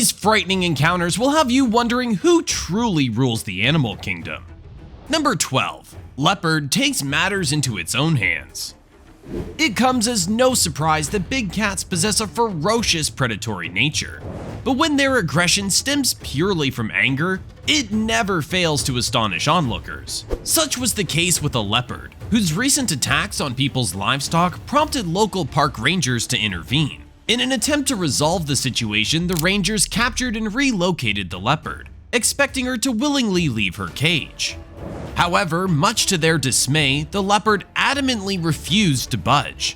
These frightening encounters will have you wondering who truly rules the animal kingdom. Number 12. Leopard takes matters into its own hands. It comes as no surprise that big cats possess a ferocious predatory nature. But when their aggression stems purely from anger, it never fails to astonish onlookers. Such was the case with a leopard, whose recent attacks on people's livestock prompted local park rangers to intervene. In an attempt to resolve the situation, the rangers captured and relocated the leopard, expecting her to willingly leave her cage. However, much to their dismay, the leopard adamantly refused to budge.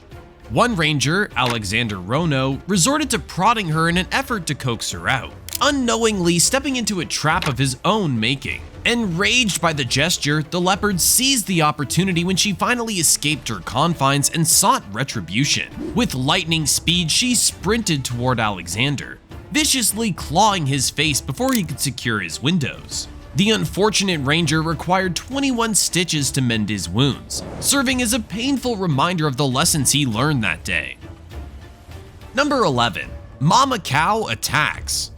One ranger, Alexander Rono, resorted to prodding her in an effort to coax her out, unknowingly stepping into a trap of his own making. Enraged by the gesture, the leopard seized the opportunity when she finally escaped her confines and sought retribution. With lightning speed, she sprinted toward Alexander, viciously clawing his face before he could secure his windows. The unfortunate ranger required 21 stitches to mend his wounds, serving as a painful reminder of the lessons he learned that day. Number 11. Mama cow attacks.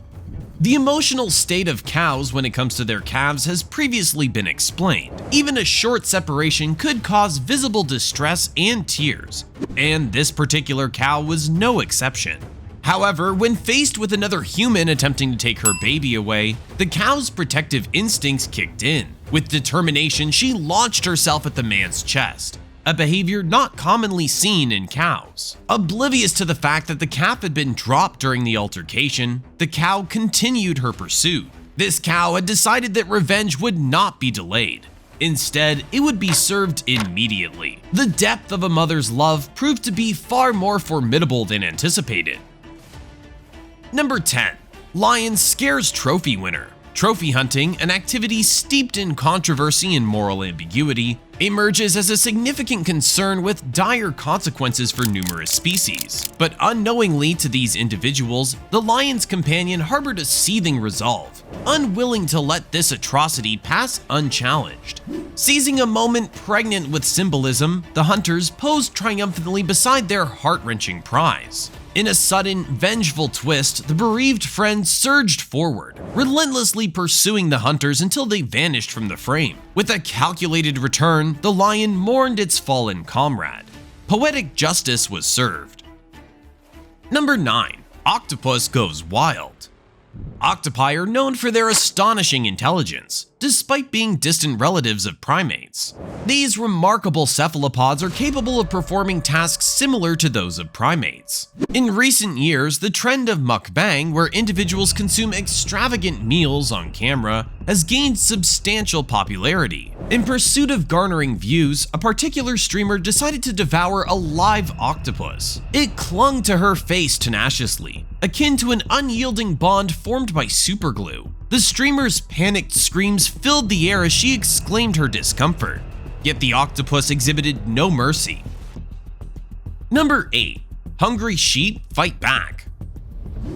The emotional state of cows when it comes to their calves has previously been explained. Even a short separation could cause visible distress and tears, and this particular cow was no exception. However, when faced with another human attempting to take her baby away, the cow's protective instincts kicked in. With determination, she launched herself at the man's chest, a behavior not commonly seen in cows. Oblivious to the fact that the calf had been dropped during the altercation, the cow continued her pursuit. This cow had decided that revenge would not be delayed. Instead, it would be served immediately. The depth of a mother's love proved to be far more formidable than anticipated. Number 10. Lion scares trophy winner. Trophy hunting, an activity steeped in controversy and moral ambiguity, emerges as a significant concern with dire consequences for numerous species. But unknowingly to these individuals, the lion's companion harbored a seething resolve, unwilling to let this atrocity pass unchallenged. Seizing a moment pregnant with symbolism, the hunters posed triumphantly beside their heart-wrenching prize. In a sudden, vengeful twist, the bereaved friend surged forward, relentlessly pursuing the hunters until they vanished from the frame. With a calculated return, the lion mourned its fallen comrade. Poetic justice was served. Number 9. Octopus goes wild. Octopi are known for their astonishing intelligence, despite being distant relatives of primates. These remarkable cephalopods are capable of performing tasks similar to those of primates. In recent years, the trend of mukbang, where individuals consume extravagant meals on camera, has gained substantial popularity. In pursuit of garnering views, a particular streamer decided to devour a live octopus. It clung to her face tenaciously, akin to an unyielding bond formed by superglue. The streamer's panicked screams filled the air as she exclaimed her discomfort, yet the octopus exhibited no mercy. Number 8. Hungry sheep fight back.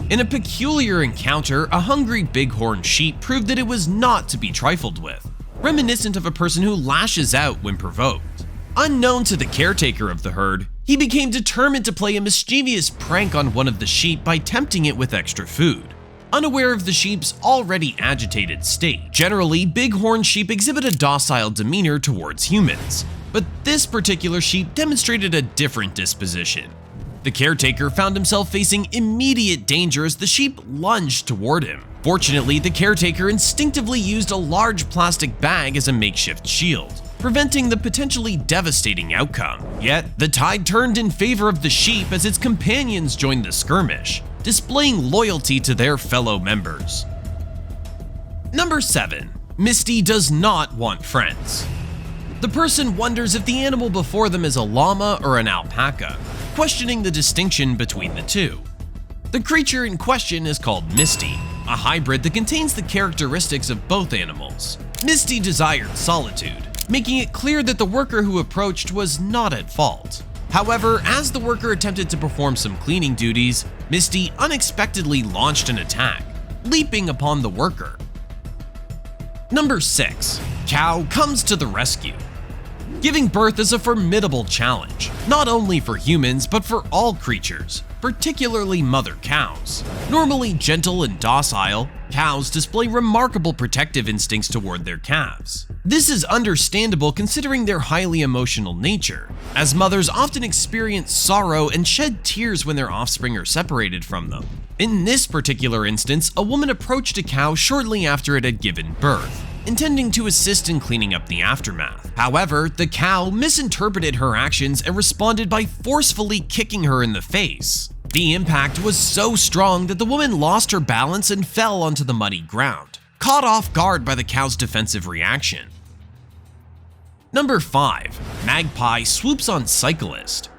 In a peculiar encounter, a hungry bighorn sheep proved that it was not to be trifled with, reminiscent of a person who lashes out when provoked. Unknown to the caretaker of the herd, he became determined to play a mischievous prank on one of the sheep by tempting it with extra food, unaware of the sheep's already agitated state. Generally, bighorn sheep exhibit a docile demeanor towards humans, but this particular sheep demonstrated a different disposition. The caretaker found himself facing immediate danger as the sheep lunged toward him. Fortunately, the caretaker instinctively used a large plastic bag as a makeshift shield, preventing the potentially devastating outcome. Yet, the tide turned in favor of the sheep as its companions joined the skirmish, displaying loyalty to their fellow members. Number 7. Misty does not want friends. The person wonders if the animal before them is a llama or an alpaca, questioning the distinction between the two. The creature in question is called Misty, a hybrid that contains the characteristics of both animals. Misty desired solitude, making it clear that the worker who approached was not at fault. However, as the worker attempted to perform some cleaning duties, Misty unexpectedly launched an attack, leaping upon the worker. Number 6. Cow comes to the rescue. Giving birth is a formidable challenge, not only for humans but for all creatures, particularly mother cows. Normally gentle and docile, cows display remarkable protective instincts toward their calves. This is understandable considering their highly emotional nature, as mothers often experience sorrow and shed tears when their offspring are separated from them. In this particular instance, a woman approached a cow shortly after it had given birth, intending to assist in cleaning up the aftermath. However, the cow misinterpreted her actions and responded by forcefully kicking her in the face. The impact was so strong that the woman lost her balance and fell onto the muddy ground, caught off guard by the cow's defensive reaction. Number 5. Magpie swoops on cyclist.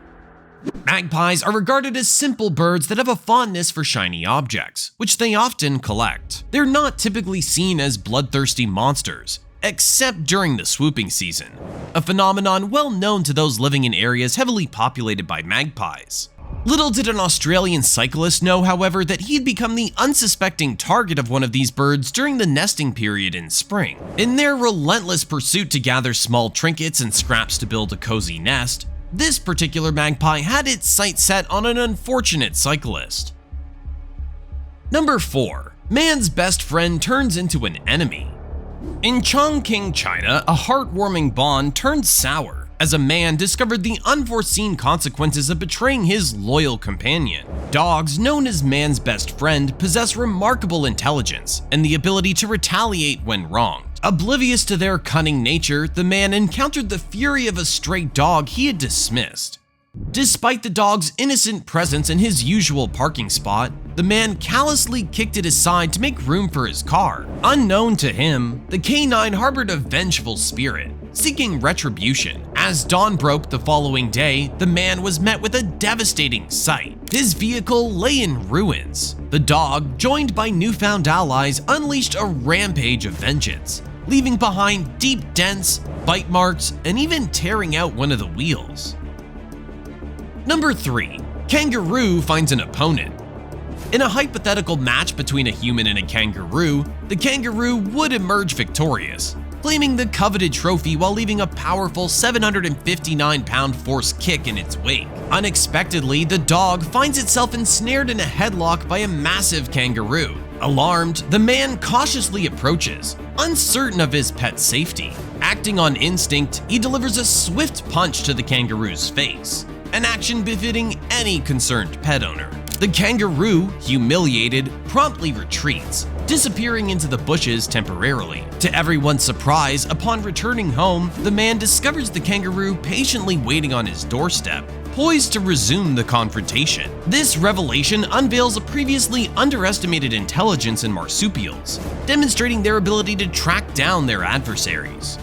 Magpies are regarded as simple birds that have a fondness for shiny objects, which they often collect. They're not typically seen as bloodthirsty monsters, except during the swooping season, a phenomenon well known to those living in areas heavily populated by magpies. Little did an Australian cyclist know, however, that he'd become the unsuspecting target of one of these birds during the nesting period in spring. In their relentless pursuit to gather small trinkets and scraps to build a cozy nest, this particular magpie had its sights set on an unfortunate cyclist. Number 4. Man's best friend turns into an enemy. In Chongqing, China, a heartwarming bond turned sour as a man discovered the unforeseen consequences of betraying his loyal companion. Dogs, known as man's best friend, possess remarkable intelligence and the ability to retaliate when wronged. Oblivious to their cunning nature, the man encountered the fury of a stray dog he had dismissed. Despite the dog's innocent presence in his usual parking spot, the man callously kicked it aside to make room for his car. Unknown to him, the canine harbored a vengeful spirit, seeking retribution. As dawn broke the following day, the man was met with a devastating sight. His vehicle lay in ruins. The dog, joined by newfound allies, unleashed a rampage of vengeance, leaving behind deep dents, bite marks, and even tearing out one of the wheels. Number 3. Kangaroo finds an opponent. In a hypothetical match between a human and a kangaroo, the kangaroo would emerge victorious, claiming the coveted trophy while leaving a powerful 759-pound force kick in its wake. Unexpectedly, the dog finds itself ensnared in a headlock by a massive kangaroo. Alarmed, the man cautiously approaches, uncertain of his pet's safety. Acting on instinct, he delivers a swift punch to the kangaroo's face, an action befitting any concerned pet owner. The kangaroo, humiliated, promptly retreats, disappearing into the bushes temporarily. To everyone's surprise, upon returning home, the man discovers the kangaroo patiently waiting on his doorstep, poised to resume the confrontation. This revelation unveils a previously underestimated intelligence in marsupials, demonstrating their ability to track down their adversaries.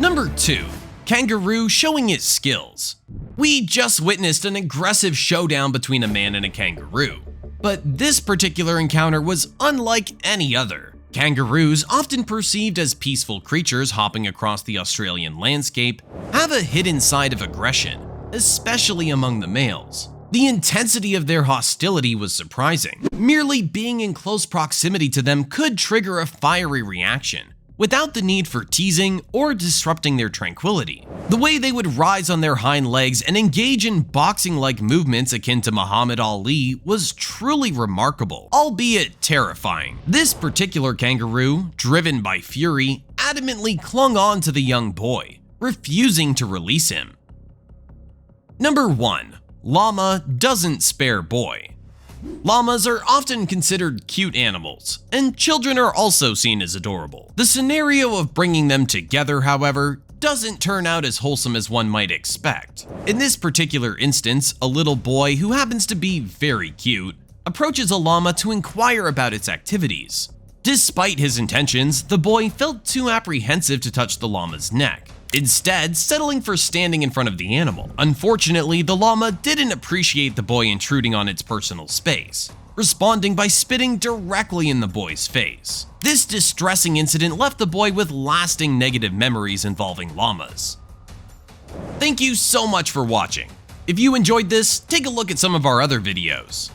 Number 2. Kangaroo showing its skills. We just witnessed an aggressive showdown between a man and a kangaroo, but this particular encounter was unlike any other. Kangaroos, often perceived as peaceful creatures hopping across the Australian landscape, have a hidden side of aggression, especially among the males. The intensity of their hostility was surprising. Merely being in close proximity to them could trigger a fiery reaction, without the need for teasing or disrupting their tranquility. The way they would rise on their hind legs and engage in boxing-like movements akin to Muhammad Ali was truly remarkable, albeit terrifying. This particular kangaroo, driven by fury, adamantly clung on to the young boy, refusing to release him. Number 1. Llama doesn't spare boy. Llamas are often considered cute animals, and children are also seen as adorable. The scenario of bringing them together, however, doesn't turn out as wholesome as one might expect. In this particular instance, a little boy who happens to be very cute approaches a llama to inquire about its activities. Despite his intentions, the boy felt too apprehensive to touch the llama's neck, instead settling for standing in front of the animal. Unfortunately, the llama didn't appreciate the boy intruding on its personal space, responding by spitting directly in the boy's face. This distressing incident left the boy with lasting negative memories involving llamas. Thank you so much for watching. If you enjoyed this, take a look at some of our other videos.